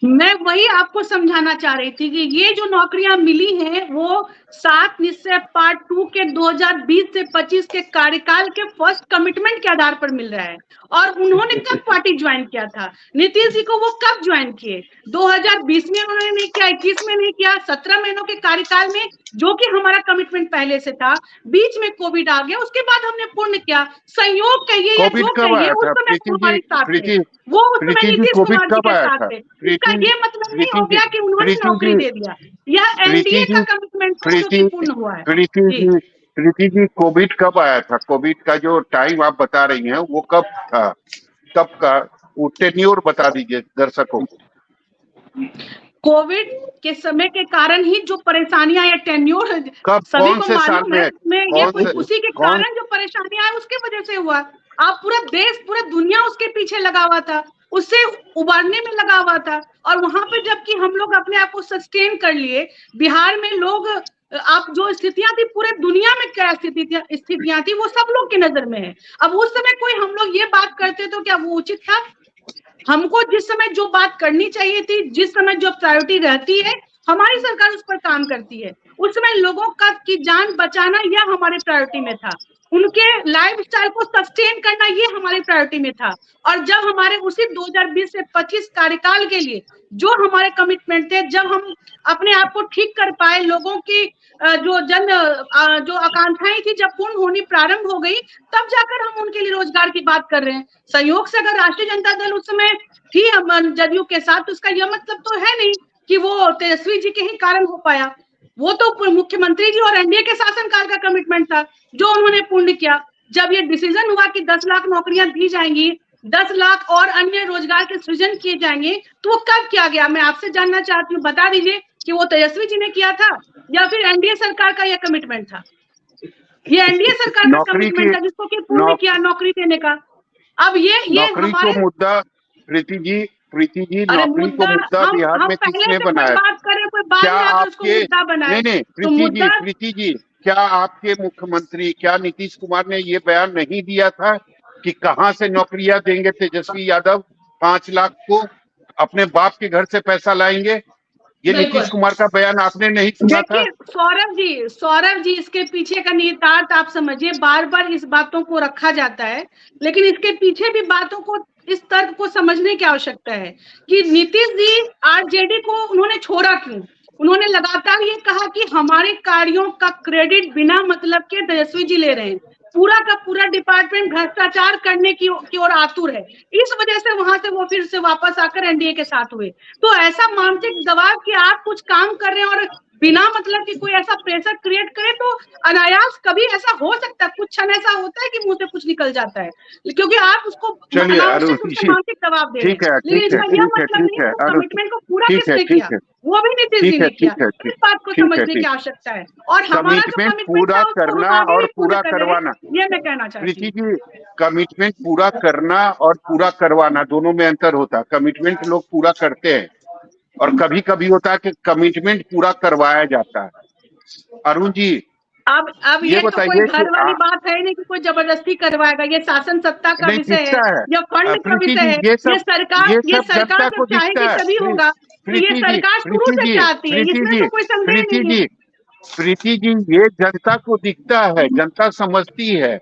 Speaker 5: मैं वही आपको समझाना चाह रही थी कि ये जो नौकरियां मिली हैं वो 7 निश्चय पार्ट 2 के 2020 से 25 के कार्यकाल के फर्स्ट कमिटमेंट के आधार पर मिल रहा है। और उन्होंने कब पार्टी ज्वाइन किया था? नीतीश जी को वो कब ज्वाइन किए? 2020 में उन्होंने नहीं किया, 21 में नहीं किया, 17 महीनों के कार्यकाल में, जो कि हमारा कमिटमेंट पहले से था। बीच में कोविड आ गया, उसके बाद हमने पूर्ण किया। संयोग कहिए या जो कहिए, उस समय हमारे साथ थे, वो उस समय नीतीश कुमार जी के साथ थे। इसका ये मतलब नहीं हो गया कि उन्होंने नौकरी दे दिया। यह एनडीए का कमिटमेंट था जो कि पूर्ण हुआ है।
Speaker 2: प्रीति जी कोविड कब आया था? कोविड का जो टाइम आप बता रही हैं वो कब था, कब का? वो टेन्योर बता दीजिए दर्शकों को।
Speaker 5: कोविड के समय के कारण ही जो परेशानियां या टेन्योर सभी को मालूम है, उसी के कारण जो परेशानियां है उसके वजह से हुआ। आप पूरा देश, पूरा दुनिया उसके पीछे लगा हुआ था, उससे उबारने में लगा हुआ था। और वहां पे जबकि हम लोग अपने आप को सस्टेन कर लिए, बिहार में लोग, आप जो स्थितियां थी, पूरे दुनिया में क्या स्थितियां थी वो सब लोग की नजर में है। अब उस समय कोई हम लोग ये बात करते तो क्या वो उचित था? हमको जिस समय जो बात करनी चाहिए थी, जिस समय जो प्रायोरिटी रहती है, हमारी सरकार उस पर काम करती है। उस समय लोगों की जान बचाना यह हमारे प्रायोरिटी में था, उनके लाइफस्टाइल को सस्टेन करना ये हमारी प्रायोरिटी में था। और जब हमारे उसी 2020 से 25 कार्यकाल के लिए जो हमारे कमिटमेंट थे, जब हम अपने आप को ठीक कर पाए, लोगों की जो आकांक्षाएं थी जब पूर्ण होनी प्रारंभ हो गई, तब जाकर हम उनके लिए रोजगार की बात कर रहे हैं। संयोग से अगर राष्ट्रीय जनता दल उस समय थी हम जदयू के साथ, तो उसका यह मतलब तो है नहीं कि वो तेजस्वी जी के ही कारण हो पाया। वो तो मुख्यमंत्री जी और एनडीए के शासनकाल का कमिटमेंट था जो उन्होंने पूर्ण किया। जब ये डिसीजन हुआ कि 10 लाख नौकरियां दी जाएंगी, 10 लाख और अन्य रोजगार के सृजन किए जाएंगे, तो वो कब किया गया? मैं आपसे जानना चाहती हूँ, बता दीजिए कि वो तेजस्वी जी ने किया था या फिर एनडीए सरकार का यह कमिटमेंट था? ये एनडीए सरकार का कमिटमेंट था जिसको कि पूर्ण किया नौकरी देने का। अब ये
Speaker 2: हमारे मुद्दा प्रीति जी नौकरी को मुद्दा बिहार में किसने बनाया? क्या आपके प्रीति जी क्या आपके मुख्यमंत्री, क्या नीतीश कुमार ने ये बयान नहीं दिया था कि कहां से नौकरियां देंगे तेजस्वी यादव 5 लाख को, अपने बाप के घर से पैसा लाएंगे। ये
Speaker 1: बिल्कुल।
Speaker 2: नीतीश कुमार का बयान आपने नहीं सुना था?
Speaker 5: देखिए सौरभ जी इसके पीछे का निहितार्थ आप समझिए, बार बार इस बातों को रखा जाता है, लेकिन इसके पीछे भी बातों को, इस तर्क को समझने की आवश्यकता है कि नीतीश जी आरजेडी को उन्होंने छोड़ा क्यों। उन्होंने लगातार ये कहा कि हमारे कार्यों का क्रेडिट बिना मतलब के तेजस्वी जी ले रहे हैं, पूरा का पूरा डिपार्टमेंट भ्रष्टाचार करने की ओर आतुर है, इस वजह से वहां से वो फिर से वापस आकर एनडीए के साथ हुए। तो ऐसा मानसिक दबाव कि आप कुछ काम कर रहे हैं और बिना मतलब कि कोई ऐसा प्रेशर क्रिएट करे, तो अनायास कभी ऐसा हो सकता है, कुछ क्षण ऐसा होता है कि मुंह से कुछ निकल जाता है, क्योंकि आप उसको अनावश्यक रूप से मानसिक दबाव दे रहे हैं। लेकिन इसका यह मतलब नहीं है कमिटमेंट को पूरा किसने किया, वो भी नीतीश जी ने किया। इस बात को समझने की आवश्यकता है। और हमारा जो
Speaker 2: कमिटमेंट पूरा करना और पूरा करवाना,
Speaker 5: ये मैं कहना चाहती हूँ।
Speaker 2: प्रीति जी, कमिटमेंट पूरा करना और पूरा करवाना दोनों में अंतर होता है। कमिटमेंट लोग पूरा करते हैं और कभी कभी होता है कि कमिटमेंट पूरा करवाया जाता है। अरुण जी,
Speaker 5: अब ये तो कोई घर वाली बात है नहीं कि कोई जबरदस्ती करवाएगा, ये शासन सत्ता का विषय है या फंड का विषय है। ये सरकार जब चाहेगी तभी होगा। तो ये सरकार शुरू से चाहती है, इसमें तो कोई संदेह नहीं है।
Speaker 2: प्रीति जी, ये जनता को दिखता है, जनता समझती है,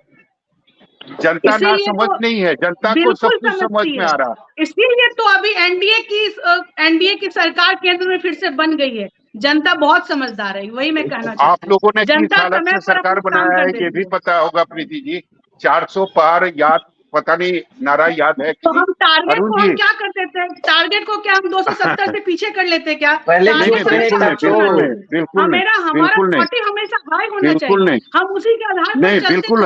Speaker 2: जनता ना समझ नहीं है, जनता को सब कुछ समझ में आ रहा है।
Speaker 5: इसीलिए तो अभी एनडीए की सरकार केंद्र में फिर से बन गई है। जनता बहुत समझदार है, वही मैं कहना चाहती हूँ।
Speaker 2: आप लोगों ने किस हालत में सरकार बनाया है ये भी पता होगा प्रीति जी। 400 पार याद, पता नहीं नारा याद है?
Speaker 5: तो हम टारगेट को हम क्या करते थे? टारगेट को क्या हम 270 से पीछे कर लेते क्या?
Speaker 2: पहले
Speaker 5: हमारा 40 हमेशा हाई होना चाहिए, हम उसी के आधार पर
Speaker 2: बिल्कुल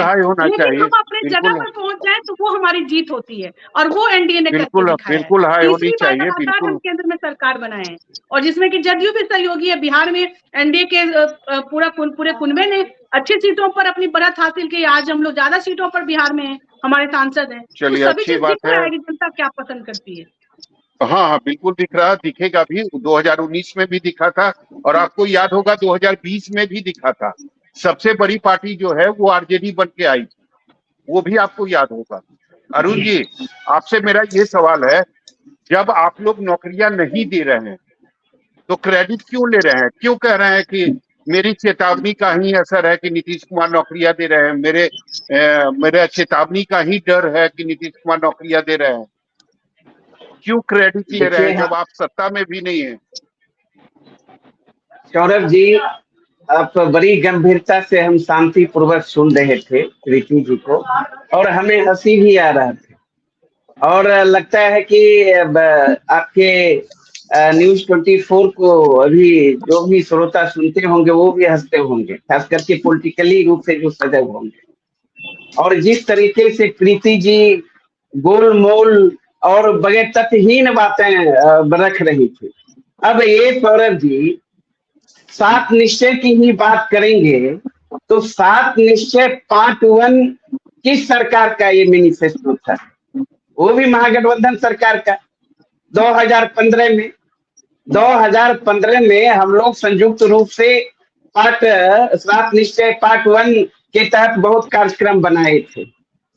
Speaker 2: हाई होना चाहिए।
Speaker 5: हम अपने जगह पर पहुंच जाए तो वो हमारी जीत होती है, और वो एनडीए ने
Speaker 2: बिल्कुल हाई होनी चाहिए।
Speaker 5: बिल्कुल केंद्र में सरकार बनाए हैं, और जिसमें कि जदयू भी सहयोगी है। बिहार में एनडीए के पूरे कुनबे ने अच्छी सीटों पर अपनी बढ़त हासिल की। आज हम लोग ज्यादा सीटों पर बिहार में हैं, हमारे सांसद हैं।
Speaker 2: चलिए,
Speaker 5: तो
Speaker 2: अच्छी बात है।
Speaker 5: जनता क्या पसंद करती है।
Speaker 2: हाँ, बिल्कुल दिख रहा, दिखेगा भी। 2019 में भी दिखा था, और आपको याद होगा 2020 में भी दिखा था। सबसे बड़ी पार्टी जो है वो आरजेडी बन के आई, वो भी आपको याद होगा। अरुण जी, आपसे मेरा ये सवाल है, जब आप लोग नौकरियां नहीं दे रहे हैं तो क्रेडिट क्यों ले रहे हैं? क्यों कह रहे हैं कि मेरी चेतावनी का ही असर है कि नीतीश कुमार नौकरियां दे रहे हैं, मेरे चेतावनी का ही डर है कि नीतीश कुमार नौकरियां दे रहे हैं? क्यों क्रेडिट ले रहे हैं जब आप सत्ता में भी नहीं है?
Speaker 6: सौरभ जी, आप बड़ी गंभीरता से हम शांति पूर्वक सुन रहे थे प्रीति जी को, और हमें हंसी भी आ रहा था। और लगता है कि आपके न्यूज 24 को अभी जो भी श्रोता सुनते होंगे वो भी हंसते होंगे, खास करके पॉलिटिकली रूप से जो सजग होंगे। और जिस तरीके से प्रीति जी गोलमोल और बगैर तथ्यहीन बातें रख रही थी, अब ये सौरभ जी 7 निश्चय की ही बात करेंगे तो 7 निश्चय पार्ट 1 किस सरकार का ये मैनिफेस्टो था? वो भी महागठबंधन सरकार का। 2015 में हम लोग संयुक्त रूप से 7 निश्चय पार्ट 1 के तहत बहुत कार्यक्रम बनाए थे,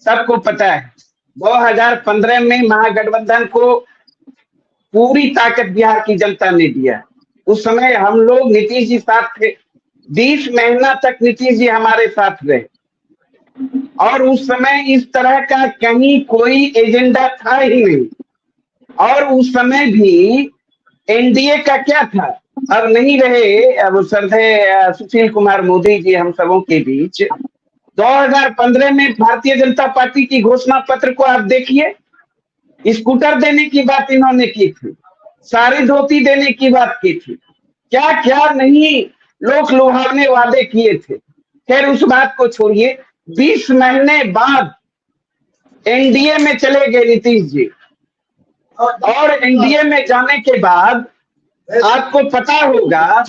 Speaker 6: सबको पता है। 2015 में महागठबंधन को पूरी ताकत बिहार की जनता ने दिया। उस समय हम लोग नीतीश जी साथ थे, 20 महीना तक नीतीश जी हमारे साथ रहे, और उस समय इस तरह का कहीं कोई एजेंडा था ही नहीं। और उस समय भी एनडीए का क्या था, अब नहीं रहे, अब श्रद्धेय सुशील कुमार मोदी जी हम सबों के बीच। 2015 में भारतीय जनता पार्टी की घोषणा पत्र को आप देखिए, स्कूटर देने की बात इन्होंने की थी, सारी धोती देने की बात की थी, क्या क्या नहीं लोक लुभावने वादे किए थे। खैर उस बात को छोड़िए, 20 महीने बाद एनडीए में चले गए नीतीश जी, और एनडीए में जाने के बाद आपको पता होगा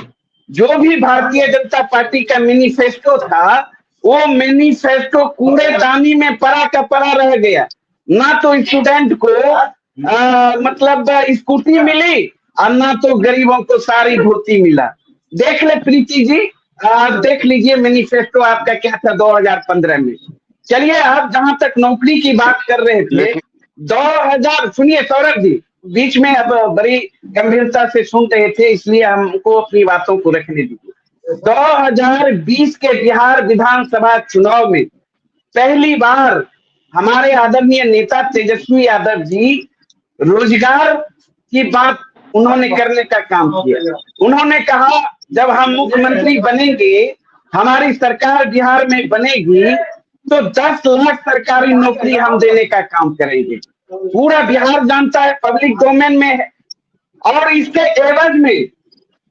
Speaker 6: जो भी भारतीय जनता पार्टी का मैनिफेस्टो था, वो मैनिफेस्टो कूड़ेदानी में पड़ा का पड़ा रह गया। ना तो स्टूडेंट को मतलब स्कूटी मिली, और ना तो गरीबों को सारी धोती मिला। देख ले प्रीति जी, आप देख लीजिए मैनिफेस्टो आपका क्या था 2015 में। चलिए, आप जहां तक नौकरी की बात कर रहे थे, 2000, सुनिए सौरभ जी, बीच में अब बड़ी गंभीरता से सुन रहे थे, इसलिए हमको अपनी बातों को रखने दीजिए। 2020 के बिहार विधानसभा चुनाव में पहली बार हमारे आदरणीय नेता तेजस्वी यादव जी रोजगार की बात उन्होंने करने का काम किया। उन्होंने कहा जब हम मुख्यमंत्री बनेंगे, हमारी सरकार बिहार में बनेगी, तो 10 लाख सरकारी नौकरी हम देने का काम करेंगे। पूरा बिहार जानता है, पब्लिक डोमेन में है। और इसके एवज में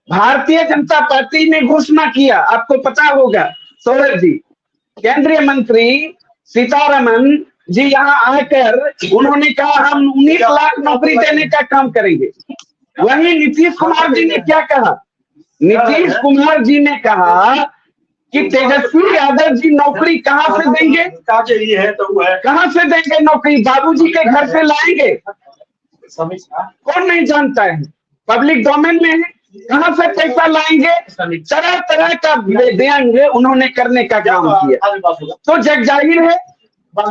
Speaker 6: भारतीय जनता पार्टी ने घोषणा किया, आपको पता होगा सौरभ जी, केंद्रीय मंत्री सीतारमन जी यहाँ आकर उन्होंने कहा हम 19 लाख नौकरी देने का काम करेंगे। वहीं नीतीश कुमार जी ने क्या कहा? नीतीश कुमार जी ने कहा कि तेजस्वी यादव जी नौकरी कहां से देंगे? कहां से देंगे नौकरी? बाबूजी के घर से लाएंगे? कौन नहीं जानता है, पब्लिक डोमेन में है। कहां से पैसा लाएंगे? तरह तरह का देंगे, उन्होंने करने का काम किया। तो जग जाहिर है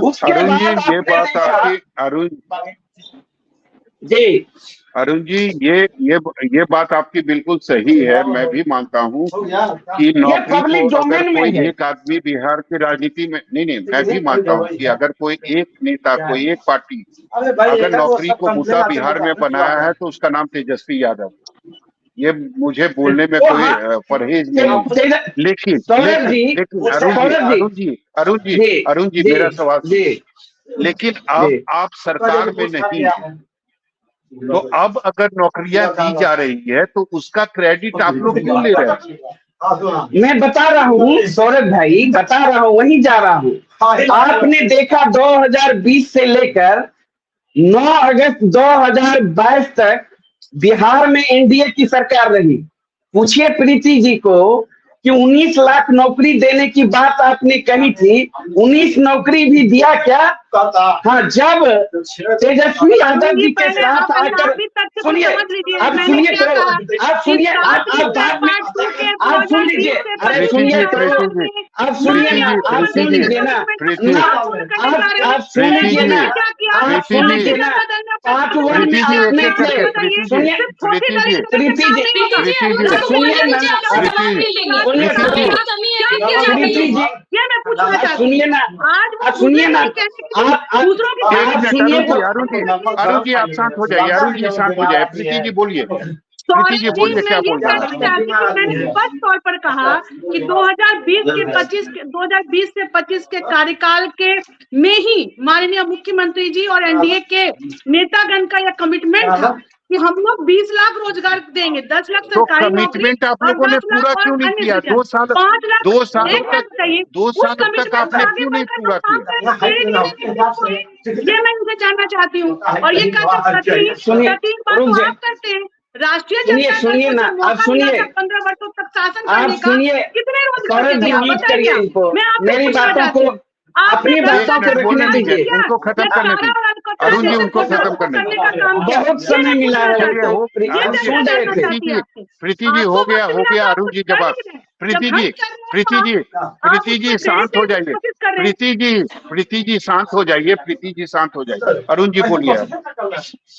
Speaker 6: उसके
Speaker 2: अरुण जी,
Speaker 6: बाद
Speaker 2: ये बात आपकी अरुण जी, ये बात आपकी बिल्कुल सही है। मैं भी मानता हूँ कि नौकरी को अगर कोई एक आदमी बिहार की राजनीति में नहीं, मैं भी मानता हूँ कि अगर कोई एक नेता, कोई एक पार्टी अगर नौकरी को मुद्दा बिहार में बनाया है तो उसका नाम तेजस्वी यादव। ये मुझे बोलने में कोई परहेज नहीं, लेकिन अरुण जी मेरा सवाल, लेकिन आप सरकार में नहीं है, तो अब अगर नौकरियां दी जा रही है तो उसका क्रेडिट आप लोग क्यों ले रहे हैं?
Speaker 6: मैं बता रहा हूँ सौरभ भाई, बता रहा हूँ, वहीं जा रहा हूँ। आपने देखा 2020 से लेकर 9 अगस्त 2022 तक बिहार में एनडीए की सरकार रही। पूछिए प्रीति जी को कि 19 लाख नौकरी देने की बात आपने कही थी, 19 नौकरी भी दिया क्या? हाँ, जब तेजस्वी यादव जी के साथ आकर, सुनिए, आप सुनिए, आप सुनिए, आप सुन लीजिए, अरे सुनिए, आप सुनिए ना, आप सुन लीजिए ना, आप सुन लीजिए ना, आप सुन लीजिए ना, पार्ट 1 में आपने सुनिए, प्रीति जी सुनिए ना, सुनिए ना, आप सुनिए ना,
Speaker 2: अरुण जी आप शांत हो जाइए, अरुण जी शांत हो जाए, प्रीति जी बोलिए, प्रीति जी बोलिए, क्या बोल रहा है?
Speaker 5: मैंने स्पष्ट तौर पर कहा कि 2020 से 25 के कार्यकाल के में ही माननीय मुख्यमंत्री जी और एनडीए के नेतागण का यह कमिटमेंट था कि हम लोग 20 लाख रोजगार देंगे, 10 लाख सरकारी नौकरी।
Speaker 2: कमिटमेंट आप लोगों ने पूरा क्यों नहीं किया? 2 साल तक आपने क्यों नहीं पूरा किया?
Speaker 5: ये मैं मुझे जानना चाहती हूँ। और ये करते हैं राष्ट्रीय
Speaker 6: सुनिए ना, आप सुनिए,
Speaker 5: 15 वर्षों तक शासन
Speaker 6: आप सुनिए,
Speaker 5: कितने
Speaker 6: रोजगार, मेरी बातों को, अपनी बातों को रखने दीजिए,
Speaker 2: उनको खत्म करने दीजिए, अरुण जी उनको खत्म करने दीजिए।
Speaker 6: बहुत समय मिला है, सुन रहे थे।
Speaker 2: प्रीति जी हो गया अरुण जी जवाब। प्रीति जी शांत हो जाइए, प्रीति जी शांत हो जाइए, प्रीति जी शांत हो जाइए, अरुण जी बोलिए।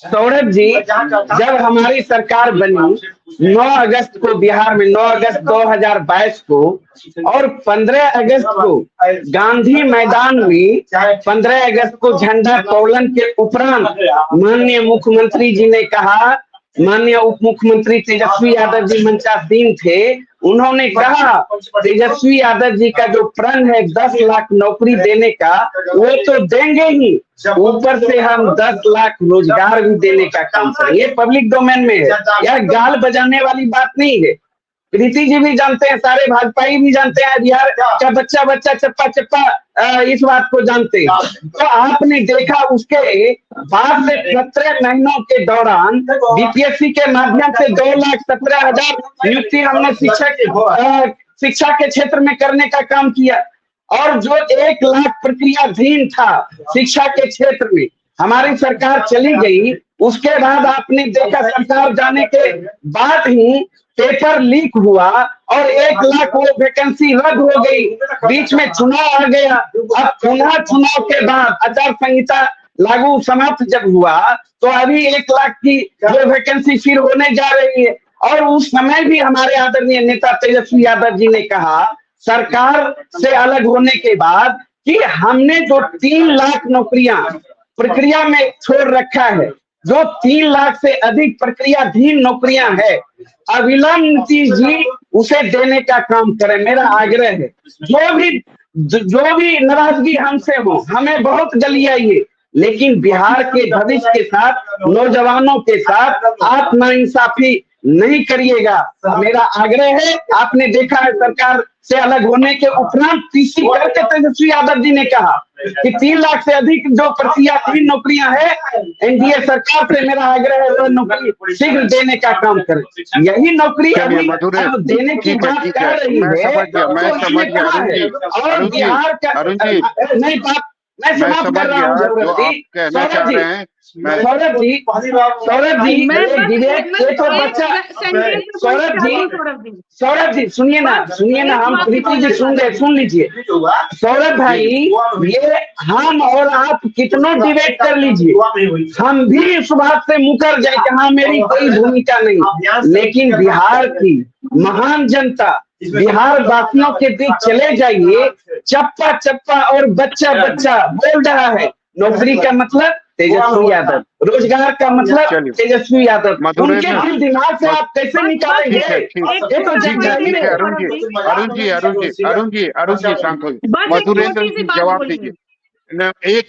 Speaker 6: सौरभ जी, जब हमारी सरकार बनी 9 अगस्त को बिहार में, 9 अगस्त 2022 को और 15 अगस्त को गांधी मैदान में 15 अगस्त को झंडा तोलन के उपरांत माननीय मुख्यमंत्री जी ने कहा, माननीय उप मुख्यमंत्री तेजस्वी यादव जी मंचासीन थे, उन्होंने कहा तेजस्वी यादव जी का जो प्रण है 10 लाख नौकरी देने का, वो तो देंगे ही, ऊपर से हम 10 लाख रोजगार भी देने का काम करेंगे। पब्लिक डोमेन में है, यह गाल बजाने वाली बात नहीं है। प्रीति जी भी जानते हैं, सारे भाजपाई भी जानते हैं, बिहार का बच्चा चप्पा इस बात को जानते हैं। तो आपने देखा उसके बाद से 17 महीनों के दौरान बीपीएससी के माध्यम से 2,17,000 नियुक्ति हमने शिक्षा के क्षेत्र में करने का काम किया। और जो 1 लाख प्रक्रियाधीन था शिक्षा के क्षेत्र में, हमारी सरकार चली गई, उसके बाद आपने देखा सरकार जाने के बाद ही पेपर लीक हुआ और 1 लाख वो वैकेंसी रद्द हो गई, बीच में चुनाव आ गया। अब पुनः चुनाव के बाद आचार संहिता लागू समाप्त जब हुआ तो अभी 1 लाख की जो वैकेंसी फिर होने जा रही है। और उस समय भी हमारे आदरणीय नेता तेजस्वी यादव जी ने कहा सरकार से अलग होने के बाद कि हमने जो 3 लाख नौकरियां प्रक्रिया में छोड़ रखा है, जो 3 लाख से अधिक प्रक्रियाधीन नौकरियां है, अविलंब नीतीश जी उसे देने का काम करें, मेरा आग्रह है। जो भी नाराजगी हमसे हो, हमें बहुत गलियाइए, लेकिन बिहार के भविष्य के साथ, नौजवानों के साथ आप नाइंसाफी नहीं करिएगा, मेरा आग्रह है। आपने देखा है सरकार से अलग होने के उपरांत तीसरी करके तेजस्वी यादव जी ने कहा कि 3 लाख से अधिक जो प्रक्रियाधीन नौकरियां हैं, एनडीए सरकार से मेरा आग्रह है वह नौकरी शीघ्र देने का काम करे। यही नौकरी अभी देने की बात कर रही है और बिहार का नहीं बात मैं समाप्त कर रहा हूँ सौरभ जी सुनिए ना हम प्रीति जी सुन लीजिए। सौरभ भाई, ये हम और आप कितनों डिबेट कर लीजिए, हम भी इस बात से मुकर जाए कि हाँ मेरी कोई भूमिका नहीं, लेकिन बिहार की महान जनता, बिहार वासियों के बीच चले जाइए, चप्पा चप्पा और बच्चा बच्चा बोल रहा है नौकरी का मतलब तेजस्वी यादव, रोजगार का मतलब तेजस्वी यादव। उनके दिल दिमाग से आप कैसे निकालेंगे? ये तो
Speaker 2: अरुण जी शांत हो, मधुरेंद्र जी जवाब दीजिए। एक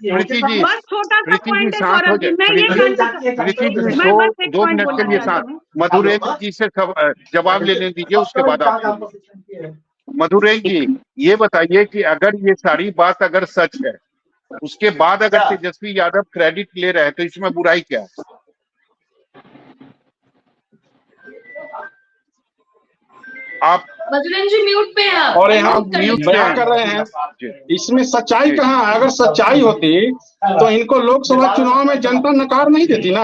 Speaker 2: प्रीति जी शांत हो जाए, प्रीति जी 2 मिनट के लिए शांत। मधुरेंद्र जी से जवाब लेने दीजिए, उसके बाद आप। मधुरेंद्र जी ये बताइए कि अगर ये सारी बात अगर सच है, उसके बाद अगर तेजस्वी यादव क्रेडिट ले रहे हैं तो इसमें बुराई क्या है? आप
Speaker 1: मधुरेंद्र जी म्यूट पे हैं आप,
Speaker 3: और यहाँ बयान कर रहे हैं, इसमें सच्चाई कहाँ है? अगर सच्चाई होती तो इनको लोकसभा चुनाव में जनता नकार नहीं देती ना।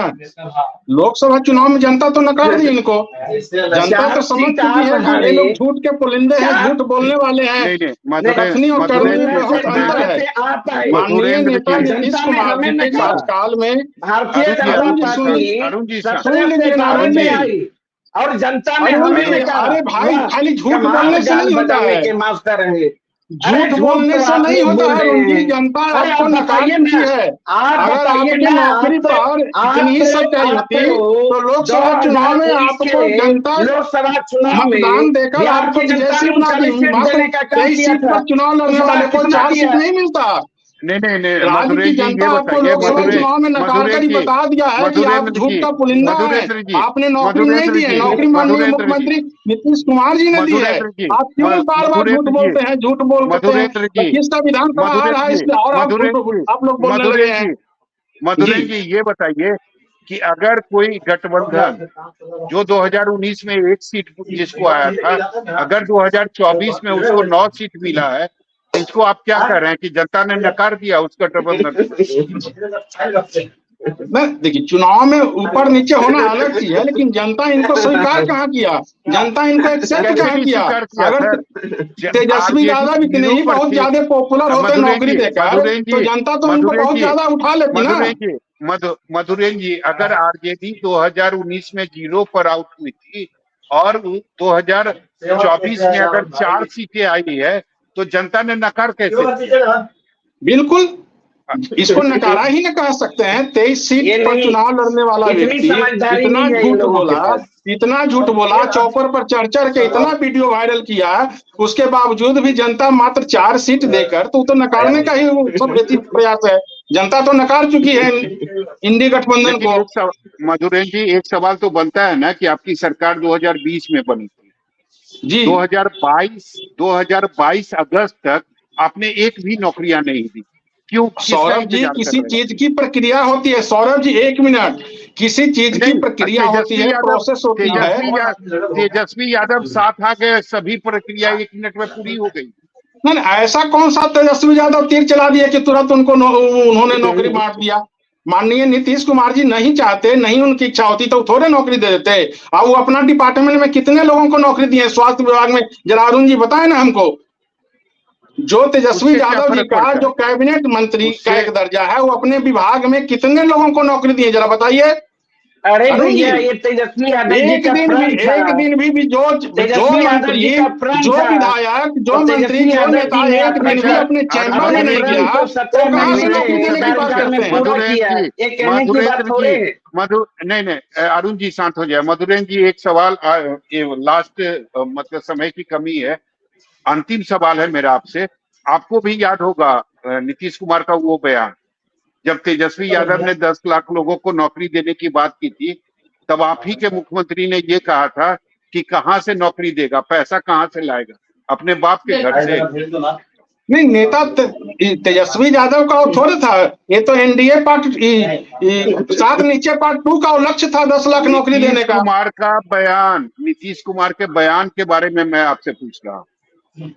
Speaker 3: लोकसभा चुनाव में जनता तो नकार दी इनको, जनता तो समझ चुकी है कि ये लोग झूठ के पुलिंदे हैं, झूठ बोलने वाले हैं। कथनी और करनी में बहुत अंतर है। माननीय नेता नीतीश कुमार जी के कार्यकाल में
Speaker 6: और जनता में हमें
Speaker 3: अरे भाई खाली झूठ बोलने से नहीं होता है,
Speaker 6: माफ कर रहे,
Speaker 3: झूठ बोलने से नहीं होता है। उनकी जनता आपको नकार देती है। अगर आपकी नौकरी पर इतनी सच्चाई होती तो लोकसभा चुनाव में आपको जनता मतदान देकर आपको जैसी बना 23 सीट पर चुनाव लड़ने वाले को 4 सीट नहीं मिलता।
Speaker 2: नहीं
Speaker 3: राज्य की जनता आपको लोकसभा चुनाव में नकार कर ही बता दिया है कि आप झूठ का पुलिंदा है, आपने नौकरी नहीं दी है। नौकरी माननीय मुख्यमंत्री नीतीश कुमार जी ने दी है। आप क्यों बार बार झूठ बोलते हैं, झूठ बोलते हैं? किसका विधानसभा आ रहा है इसलिए और आप लोग बोलने लगे हैं।
Speaker 2: मधुरेंद्र जी ये बताइए कि अगर कोई गठबंधन जो 2019 में 1 सीट जिसको आया था, अगर 2024 में उसको 9 सीट मिला है, इसको आप क्या कह रहे हैं कि जनता ने नकार दिया उस गठबंधन?
Speaker 3: देखिए, चुनाव में ऊपर नीचे होना अलग चीज है, लेकिन जनता इनको स्वीकार कहाँ किया, जनता इनको एक्सेप्ट कहाँ किया? अगर तेजस्वी यादव इतने ही बहुत ज्यादा पॉपुलर होते नौकरी देकर तो जनता तो इनको बहुत ज्यादा उठा लेती ना।
Speaker 2: मधुरेंद्र जी, अगर आरजेडी 2019 में 0 पर आउट हुई थी और 2024 में अगर 4 सीटें आई है तो जनता ने नकार कैसे?
Speaker 3: बिल्कुल, इसको नकारा ही न कह सकते हैं। 23 सीट पर चुनाव लड़ने वाला व्यक्ति इतना झूठ बोला, चौपर पर चढ़ के इतना वीडियो वायरल किया, उसके बावजूद भी जनता मात्र 4 सीट देकर तो नकारने का ही सब प्रयास है। जनता तो नकार चुकी है इंडी गठबंधन को।
Speaker 2: मधुरेंद्र जी एक सवाल तो बनता है ना कि आपकी सरकार 2020 में बनी थी जी, 2022 अगस्त तक आपने एक भी नौकरियां नहीं दी, क्यों?
Speaker 3: सौरभ जी, किसी चीज की प्रक्रिया होती है। सौरभ जी 1 मिनट, किसी चीज की प्रक्रिया होती है, प्रोसेस होती है।
Speaker 2: तेजस्वी यादव साथ आ गए, सभी प्रक्रिया 1 मिनट में पूरी हो गई।
Speaker 3: नहीं नहीं, ऐसा कौन सा तेजस्वी यादव तीर चला दिया कि तुरंत उन्होंने नौकरी बांट दिया। माननीय नीतीश कुमार जी नहीं चाहते, नहीं उनकी इच्छा होती तो थोड़े नौकरी दे देते। अब वो अपना डिपार्टमेंट में कितने लोगों को नौकरी दी है स्वास्थ्य विभाग में, जरा अरुण जी बताए ना हमको। जो तेजस्वी यादव जी का जो कैबिनेट मंत्री का एक दर्जा है, वो अपने विभाग में कितने लोगों को नौकरी दी है, जरा बताइए।
Speaker 6: अरे भैया, ये तेजस्वी यादव जी का प्रण था।
Speaker 3: एक दिन भी जो मंत्री, जो विधायक, जो मंत्री, जो नेता एक दिन भी अपने चैम्बर में नहीं गया, तो कहाँ से नौकरी देने की बात करते हैं।
Speaker 2: नहीं, अरुण जी शांत हो जाए। मधुरेन्द्र जी, एक सवाल, ये लास्ट मतलब समय की कमी है, अंतिम सवाल है मेरा आपसे। आपको भी याद होगा नीतीश कुमार का वो बयान, जब तेजस्वी यादव ने 10 लाख लोगों को नौकरी देने की बात की थी, तब आप ही के मुख्यमंत्री ने ये कहा था कि कहां से नौकरी देगा, पैसा कहां से लाएगा, अपने बाप के घर से।
Speaker 3: नहीं, नेता तेजस्वी यादव का थोड़े था, ये तो एनडीए पार्ट 7 नीचे पार्ट 2 का लक्ष्य था 10 लाख नौकरी देने का।
Speaker 2: कुमार का बयान, नीतीश कुमार के बयान के बारे में मैं आपसे पूछ रहा हूँ।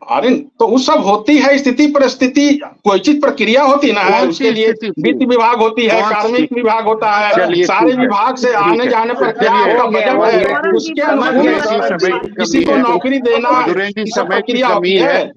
Speaker 3: अरे तो वो सब होती है स्थिति परिस्थिति, कोई चीज प्रक्रिया होती ना है, उसके लिए वित्त विभाग होती है, कार्मिक विभाग होता है, सारे विभाग से आने जाने पर क्या आपका बजट है, उसके अनुसार किसी को नौकरी देना प्रक्रिया होती है।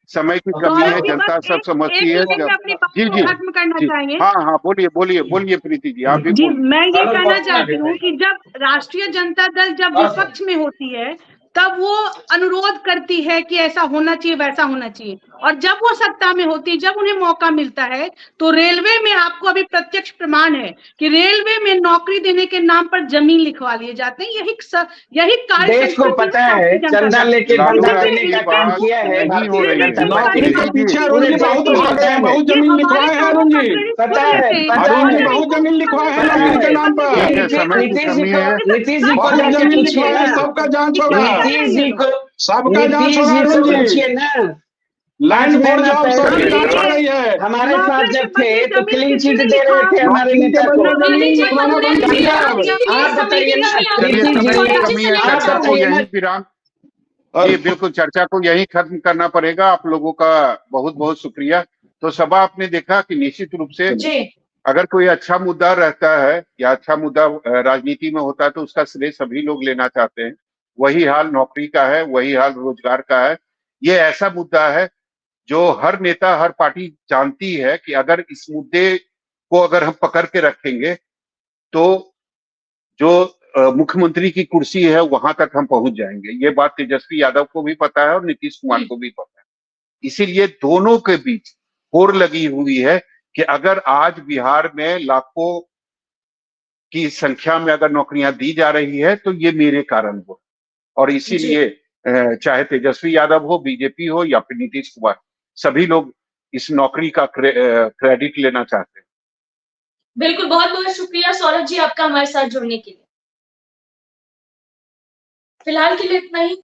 Speaker 2: समय की कमी है, जनता सब समझती है। जी
Speaker 5: खत्म करना चाहेंगे।
Speaker 2: हाँ, बोलिए प्रीति जी, आप भी
Speaker 5: जी, मैं ये कहना चाहती हूँ कि जब राष्ट्रीय जनता दल जब विपक्ष में होती है, तब वो अनुरोध करती है कि ऐसा होना चाहिए, वैसा होना चाहिए, और जब वो सत्ता में होती है, जब उन्हें मौका मिलता है, तो रेलवे में आपको अभी प्रत्यक्ष प्रमाण है कि रेलवे में नौकरी देने के नाम पर जमीन लिखवा लिए जाते हैं। यही कार्य
Speaker 6: देश को पता है, चंदा लेके बंदा देने का काम किया है भारतीय जनता पार्टी
Speaker 3: के पीछे बहुत भाग है, बहुत जमीन लिखवाए हैं अरुण जी,
Speaker 6: पता है,
Speaker 3: बहुत जमीन लिखवाए हैं नौकरी के नाम पर।
Speaker 6: नीतीश जी को जाके पूछिए ना,
Speaker 3: सबका जांच होगा,
Speaker 6: नीतीश जी को,
Speaker 3: सबका जांच होगा,
Speaker 6: पूछिए ना।
Speaker 3: लैंड फॉर जॉब सबकी जांच हो रही है।
Speaker 6: हमारे साथ जब थे तो क्लीन चिट दे रहे थे हमारे नेता को। आप बताइए ना,
Speaker 2: ये बिल्कुल चर्चा को यही खत्म करना पड़ेगा। आप लोगों का बहुत बहुत शुक्रिया। तो सभा आपने देखा कि निश्चित रूप से अगर कोई अच्छा मुद्दा रहता है या अच्छा मुद्दा राजनीति में होता है तो उसका श्रेय सभी लोग लेना चाहते हैं। वही हाल नौकरी का है, वही हाल रोजगार का है। ये ऐसा मुद्दा है जो हर नेता, हर पार्टी जानती है कि अगर इस मुद्दे को अगर हम पकड़ के रखेंगे तो जो मुख्यमंत्री की कुर्सी है वहां तक हम पहुंच जाएंगे। ये बात तेजस्वी यादव को भी पता है और नीतीश कुमार को भी पता है। इसीलिए दोनों के बीच होड़ लगी हुई है कि अगर आज बिहार में लाखों की संख्या में अगर नौकरियां दी जा रही है तो ये मेरे कारण हो, और इसीलिए चाहे तेजस्वी यादव हो, बीजेपी हो या फिर नीतीश कुमार, सभी लोग इस नौकरी का क्रेडिट लेना चाहते हैं।
Speaker 1: बिल्कुल, बहुत बहुत शुक्रिया सौरभ जी आपका हमारे साथ जुड़ने के लिए। फिलहाल के लिए इतना ही।